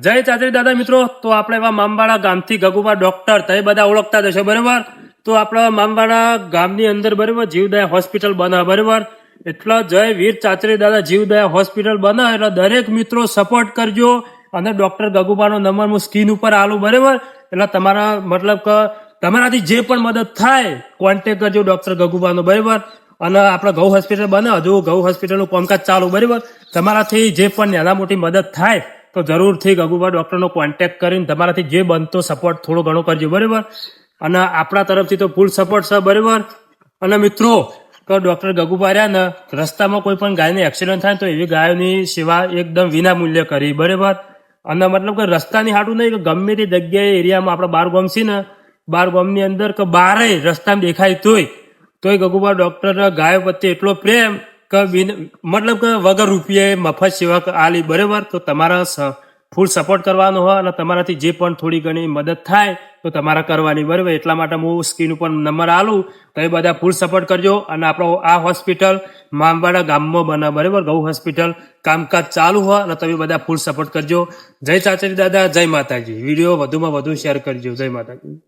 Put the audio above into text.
જય ચાચરી દાદા મિત્રો, તો આપણે એવા મામવાડા ગામથી ગગુબા ડોક્ટર તમે બધા ઓળખતા જશો બરાબર. તો આપણા મામવાડા ગામની અંદર બરાબર જીવદયા હોસ્પિટલ બને બરાબર. એટલા જય વીર ચાચરી દાદા જીવદયા હોસ્પિટલ બને એટલે દરેક મિત્રો સપોર્ટ કરજો. અને ડોક્ટર ગગુબાનો નંબર હું સ્ક્રીન ઉપર આલું બરાબર. એટલે તમારા મતલબ કે તમારાથી જે પણ મદદ થાય કોન્ટેક્ટ કરજો ડોક્ટર ગગુબાનો બરાબર. અને આપણે ગૌ હોસ્પિટલ બને, હજુ ગૌ હોસ્પિટલનું કામકાજ ચાલુ બરાબર. તમારાથી જે પણ નાના મોટી મદદ થાય તો જરૂરથી ગગુબા ડોક્ટરનો કોન્ટેક્ટ કરીને તમારાથી જે બનતો સપોર્ટ થોડો ઘણો કરજો બરાબર. અને આપણા તરફથી તો ફૂલ સપોર્ટ છે બરાબર. અને મિત્રો તો ડોક્ટર ગગુબા રહ્યા ને રસ્તામાં કોઈ પણ ગાયને એક્સિડન્ટ થાય તો એવી ગાયોની સેવા એકદમ વિના મૂલ્ય કરી બરાબર. અને મતલબ કે રસ્તાની હાટું નહીં કે ગમે તે જગ્યાએ એરિયામાં આપણે 12 ગામ છે ને, 12 ગામની અંદર કે બારે રસ્તામાં દેખાય તોય ગગુબા ડોક્ટર ગાયો પ્રત્યે એટલો પ્રેમ કે મતલબ કે વગર રૂપિયે મફત સેવા આલી બરાબર. તો તમારા ફૂલ સપોર્ટ કરવાનો હોય અને તમારાથી જે પણ થોડી ઘણી મદદ થાય તો તમારા કરવાની બરાબર. એટલા માટે હું સ્ક્રીન ઉપર નંબર આલું, તમે બધા ફૂલ સપોર્ટ કરજો. અને આપણો આ હોસ્પિટલ મામવાડા ગામમાં બને બરાબર. ગૌ હોસ્પિટલ કામકાજ ચાલુ હોય અને તમે બધા ફૂલ સપોર્ટ કરજો. જય ચાચરી દાદા, જય માતાજી. વિડીયો વધુમાં વધુ શેર કરજો. જય માતાજી.